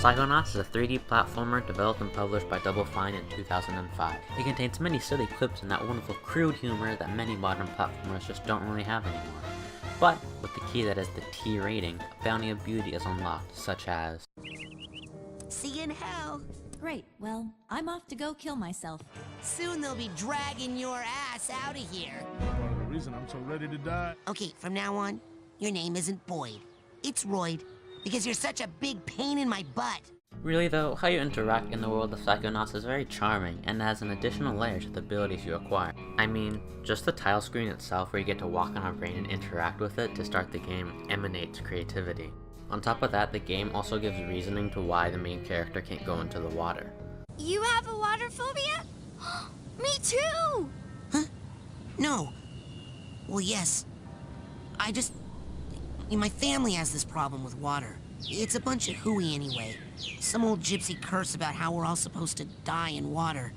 Psychonauts is a 3D platformer developed and published by Double Fine in 2005. It contains many silly quips and that wonderful crude humor that many modern platformers just don't really have anymore. But, with the key that is the T rating, a bounty of beauty is unlocked, such as... See you in hell. Great, well, I'm off to go kill myself. Soon they'll be dragging your ass out of here. Part of the reason I'm so ready to die. Okay, from now on, your name isn't Boyd. It's Royd, because you're such a big pain in my butt. Really though, how you interact in the world of Psychonauts is very charming and adds an additional layer to the abilities you acquire. I mean, just the title screen itself where you get to walk on a brain and interact with it to start the game emanates creativity. On top of that, the game also gives reasoning to why the main character can't go into the water. You have a water phobia? Me too! Huh? No. Well, yes. My family has this problem with water. It's a bunch of hooey anyway. Some old gypsy curse about how we're all supposed to die in water.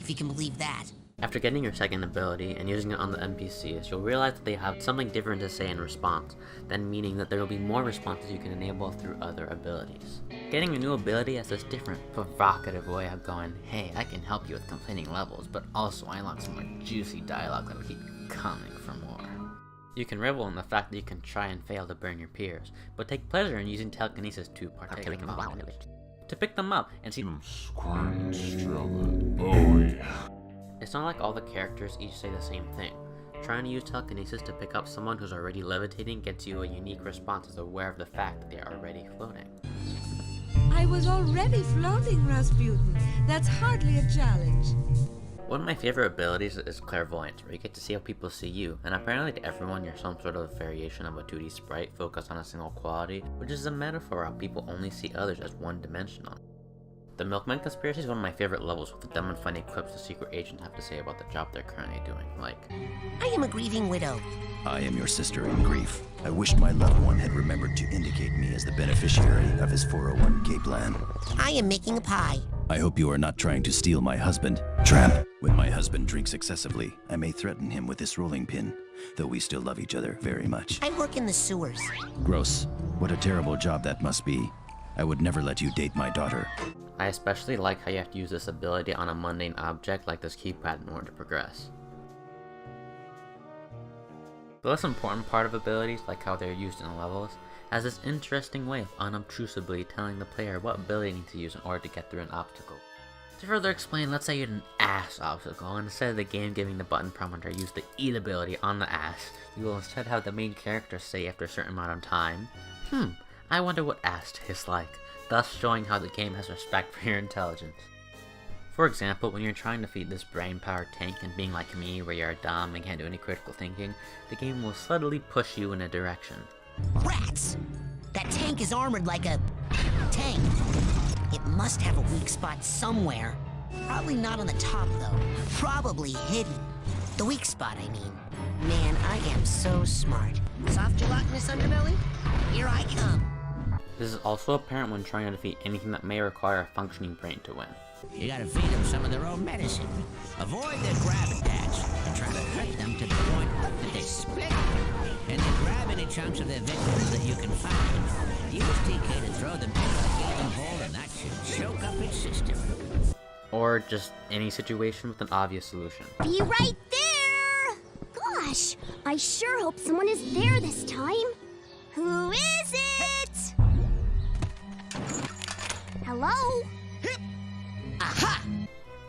If you can believe that. After getting your second ability and using it on the NPCs, you'll realize that they have something different to say in response, then meaning that there will be more responses you can enable through other abilities. Getting a new ability has this different, provocative way of going, hey, I can help you with completing levels, but also I unlock some more juicy dialogue that will keep you coming for more. You can revel in the fact that you can try and fail to burn your peers, but take pleasure in using telekinesis to partake in the to pick them up and see them Squirt and struggle. Oh yeah. It's not like all the characters each say the same thing. Trying to use telekinesis to pick up someone who's already levitating gets you a unique response as aware of the fact that they are already floating. I was already floating, Rasputin. That's hardly a challenge. One of my favorite abilities is clairvoyance, where you get to see how people see you, and apparently to everyone you're some sort of variation of a 2D sprite focused on a single quality, which is a metaphor how people only see others as one-dimensional. The Milkman Conspiracy is one of my favorite levels, with the dumb and funny quips the secret agents have to say about the job they're currently doing, like, I am a grieving widow. I am your sister in grief. I wished my loved one had remembered to indicate me as the beneficiary of his 401k plan. I am making a pie. I hope you are not trying to steal my husband. Tramp! When my husband drinks excessively, I may threaten him with this rolling pin, though we still love each other very much. I work in the sewers. Gross. What a terrible job that must be. I would never let you date my daughter. I especially like how you have to use this ability on a mundane object like this keypad in order to progress. The less important part of abilities, like how they're used in levels, has this interesting way of unobtrusively telling the player what ability you need to use in order to get through an obstacle. To further explain, let's say you had an ass obstacle, and instead of the game giving the button prompter use the eat ability on the ass, you will instead have the main character say after a certain amount of time, I wonder what ass tastes like, thus showing how the game has respect for your intelligence. For example, when you're trying to feed this brain-powered tank and being like me where you're dumb and can't do any critical thinking, the game will subtly push you in a direction. Rats! That tank is armored like a tank. It must have a weak spot somewhere. Probably not on the top, though. Probably hidden. The weak spot, I mean. Man, I am so smart. Soft gelatinous underbelly? Here I come. This is also apparent when trying to defeat anything that may require a functioning brain to win. You gotta feed them some of their own medicine. Avoid their grab attacks and try to hurt them to the point that they split. And then grab any chunks of their victims that you can find. Use TK to throw them into the healing hole and that should choke up its system. Or just any situation with an obvious solution. Be right there! Gosh, I sure hope someone is there this time. Who is it? Hello? Aha!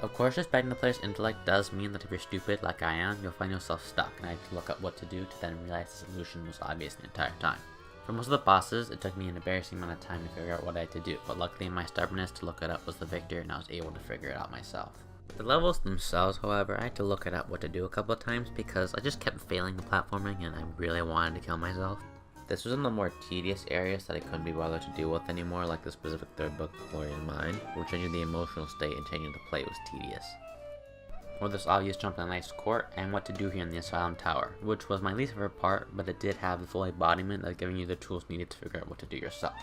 Of course, respecting the player's intellect does mean that if you're stupid like I am, you'll find yourself stuck and I have to look up what to do to then realize the solution was obvious the entire time. For most of the bosses, it took me an embarrassing amount of time to figure out what I had to do, but luckily my stubbornness to look it up was the victor and I was able to figure it out myself. The levels themselves, however, I had to look it up what to do a couple of times because I just kept failing the platforming and I really wanted to kill myself. This was in the more tedious areas that I couldn't be bothered to deal with anymore, like the specific third book, Glorious Mind, where changing the emotional state and changing the play was tedious. Or this obvious jump in Knight's Court, and what to do here in the Asylum Tower, which was my least favorite part, but it did have the full embodiment of giving you the tools needed to figure out what to do yourself.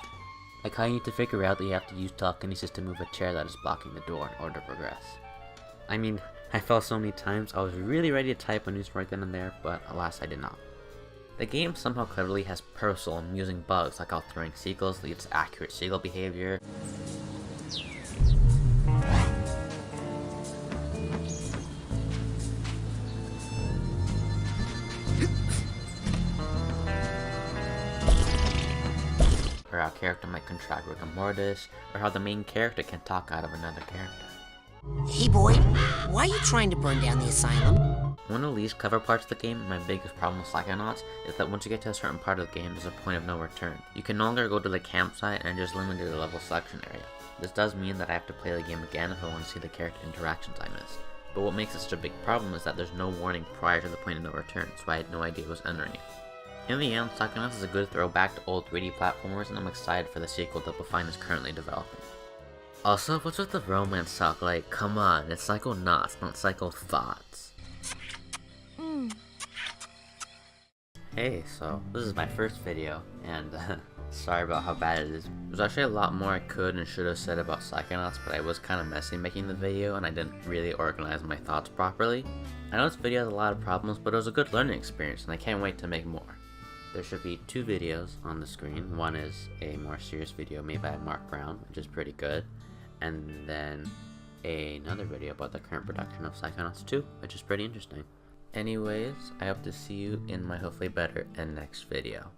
Like how you need to figure out that you have to use telekinesis to move a chair that is blocking the door in order to progress. I mean, I fell so many times, I was really ready to type a news right then and there, but alas I did not. The game somehow cleverly has personal amusing bugs, like how throwing seagulls leads to accurate seagull behavior. Or how a character might contract rigor mortis, or how the main character can talk out of another character. Hey boy, why are you trying to burn down the asylum? One of the least clever parts of the game, and my biggest problem with Psychonauts, is that once you get to a certain part of the game, there's a point of no return. You can no longer go to the campsite and just limited to the level selection area. This does mean that I have to play the game again if I want to see the character interactions I missed. But what makes it such a big problem is that there's no warning prior to the point of no return, so I had no idea what was entering it. In the end, Psychonauts is a good throwback to old 3D platformers, and I'm excited for the sequel that Bafine is currently developing. Also, what's with the romance talk? Like, come on, it's Psychonauts, not Psycho Thoughts. Hey, so this is my first video, and sorry about how bad it is. There's actually a lot more I could and should have said about Psychonauts, but I was kind of messy making the video and I didn't really organize my thoughts properly. I know this video has a lot of problems, but it was a good learning experience and I can't wait to make more. There should be 2 videos on the screen. One is a more serious video made by Mark Brown, which is pretty good, and then another video about the current production of Psychonauts 2, which is pretty interesting. Anyways, I hope to see you in my hopefully better and next video.